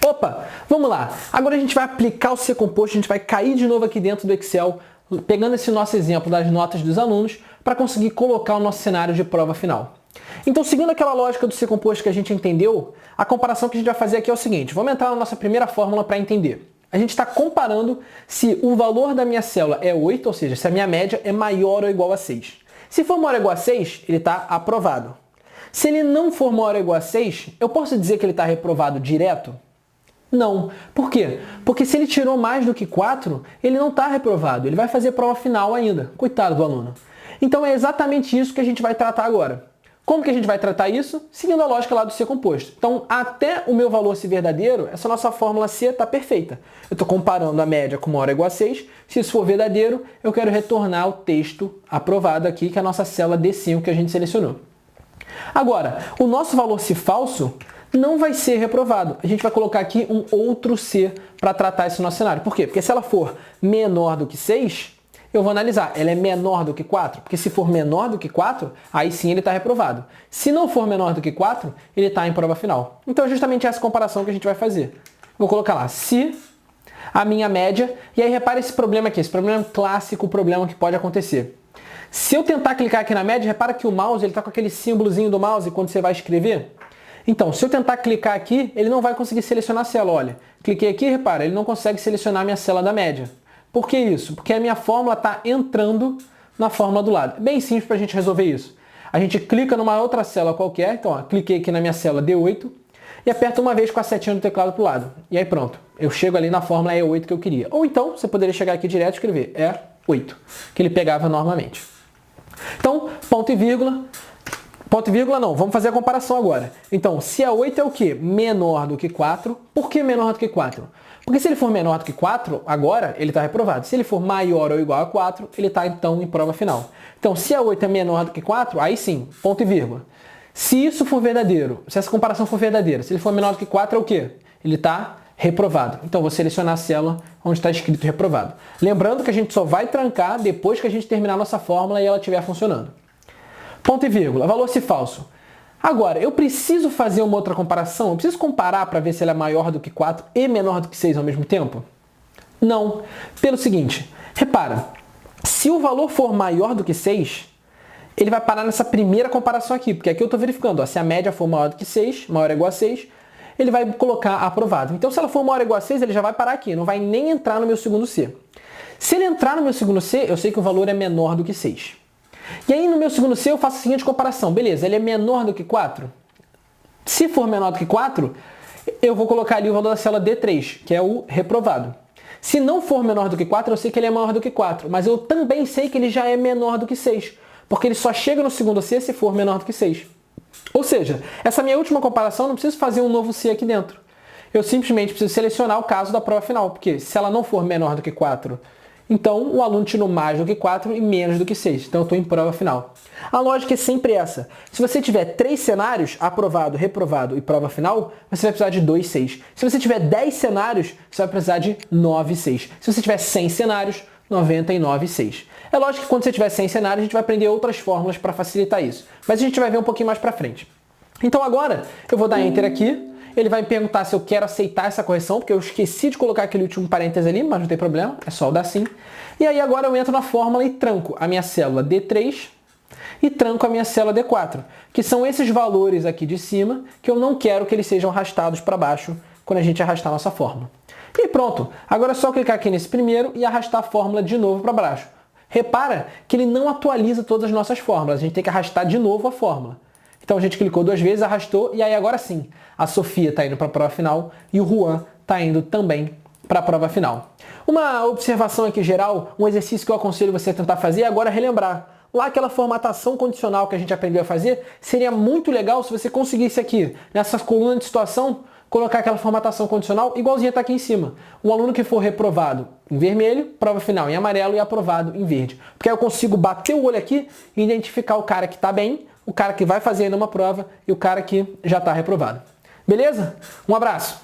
Opa, vamos lá. Agora a gente vai aplicar o C composto, a gente vai cair de novo aqui dentro do Excel, pegando esse nosso exemplo das notas dos alunos, para conseguir colocar o nosso cenário de prova final. Então, seguindo aquela lógica do C composto que a gente entendeu, a comparação que a gente vai fazer aqui é o seguinte. Vamos entrar na nossa primeira fórmula para entender. A gente está comparando se o valor da minha célula é 8, ou seja, se a minha média é maior ou igual a 6. Se for maior ou igual a 6, ele está aprovado. Se ele não for maior ou igual a 6, eu posso dizer que ele está reprovado direto? Não. Por quê? Porque se ele tirou mais do que 4, ele não está reprovado. Ele vai fazer prova final ainda. Coitado do aluno. Então é exatamente isso que a gente vai tratar agora. Como que a gente vai tratar isso? Seguindo a lógica lá do C composto. Então, até o meu valor ser verdadeiro, essa nossa fórmula C está perfeita. Eu estou comparando a média com maior ou igual a 6. Se isso for verdadeiro, eu quero retornar o texto aprovado aqui, que é a nossa célula D5 que a gente selecionou. Agora, o nosso valor se falso não vai ser reprovado. A gente vai colocar aqui um outro C para tratar esse nosso cenário. Por quê? Porque se ela for menor do que 6, eu vou analisar, ela é menor do que 4? Porque se for menor do que 4, aí sim ele está reprovado. Se não for menor do que 4, ele está em prova final. Então é justamente essa comparação que a gente vai fazer. Vou colocar lá, se a minha média, e aí repara esse problema aqui, esse problema clássico, problema que pode acontecer. Se eu tentar clicar aqui na média, repara que o mouse está com aquele símbolozinho do mouse quando você vai escrever. Então, se eu tentar clicar aqui, ele não vai conseguir selecionar a célula. Olha, cliquei aqui, repara, ele não consegue selecionar a minha célula da média. Por que isso? Porque a minha fórmula está entrando na fórmula do lado. É bem simples para a gente resolver isso. A gente clica numa outra célula qualquer, então ó, cliquei aqui na minha célula D8 e aperto uma vez com a setinha do teclado para o lado. E aí pronto, eu chego ali na fórmula E8 que eu queria. Ou então, você poderia chegar aqui direto e escrever E8, que ele pegava normalmente. Então, ponto e vírgula não, vamos fazer a comparação agora. Então, se a 8 é o quê? Menor do que 4. Por que menor do que 4? Porque se ele for menor do que 4, agora ele está reprovado. Se ele for maior ou igual a 4, ele está então em prova final. Então, se a 8 é menor do que 4, aí sim, ponto e vírgula. Se isso for verdadeiro, se essa comparação for verdadeira, se ele for menor do que 4, é o quê? Ele está reprovado. Então, vou selecionar a célula onde está escrito reprovado. Lembrando que a gente só vai trancar depois que a gente terminar a nossa fórmula e ela estiver funcionando. Ponto e vírgula, valor se falso. Agora, eu preciso fazer uma outra comparação? Eu preciso comparar para ver se ela é maior do que 4 e menor do que 6 ao mesmo tempo? Não. Pelo seguinte, repara, se o valor for maior do que 6, ele vai parar nessa primeira comparação aqui, porque aqui eu estou verificando, ó, se a média for maior do que 6, maior ou igual a 6, ele vai colocar aprovado. Então, se ela for maior ou igual a 6, ele já vai parar aqui, não vai nem entrar no meu segundo C. Se ele entrar no meu segundo C, eu sei que o valor é menor do que 6. E aí no meu segundo C eu faço a seguinte comparação. Beleza, ele é menor do que 4? Se for menor do que 4, eu vou colocar ali o valor da célula D3, que é o reprovado. Se não for menor do que 4, eu sei que ele é maior do que 4, mas eu também sei que ele já é menor do que 6, porque ele só chega no segundo C se for menor do que 6. Ou seja, essa minha última comparação, eu não preciso fazer um novo C aqui dentro. Eu simplesmente preciso selecionar o caso da prova final, porque se ela não for menor do que 4, então o aluno tirou mais do que 4 e menos do que 6. Então eu estou em prova final. A lógica é sempre essa. Se você tiver 3 cenários, aprovado, reprovado e prova final, você vai precisar de 2, 6. Se você tiver 10 cenários, você vai precisar de 9, 6. Se você tiver 100 cenários, 99, 6. É lógico que quando você tiver 100 cenários, a gente vai aprender outras fórmulas para facilitar isso. Mas a gente vai ver um pouquinho mais para frente. Então agora, eu vou dar Enter aqui. Ele vai me perguntar se eu quero aceitar essa correção, porque eu esqueci de colocar aquele último parêntese ali, mas não tem problema, é só dar sim. E aí agora eu entro na fórmula e tranco a minha célula D3 e tranco a minha célula D4, que são esses valores aqui de cima que eu não quero que eles sejam arrastados para baixo quando a gente arrastar a nossa fórmula. E pronto, agora é só clicar aqui nesse primeiro e arrastar a fórmula de novo para baixo. Repara que ele não atualiza todas as nossas fórmulas, a gente tem que arrastar de novo a fórmula. Então a gente clicou 2 vezes, arrastou, e aí agora sim, a Sofia está indo para a prova final e o Juan está indo também para a prova final. Uma observação aqui geral, um exercício que eu aconselho você a tentar fazer é agora relembrar. Lá aquela formatação condicional que a gente aprendeu a fazer, seria muito legal se você conseguisse aqui, nessa coluna de situação, colocar aquela formatação condicional igualzinha está aqui em cima. Um aluno que for reprovado em vermelho, prova final em amarelo e aprovado em verde. Porque aí eu consigo bater o olho aqui e identificar o cara que está bem, o cara que vai fazer ainda uma prova e o cara que já está reprovado. Beleza? Um abraço!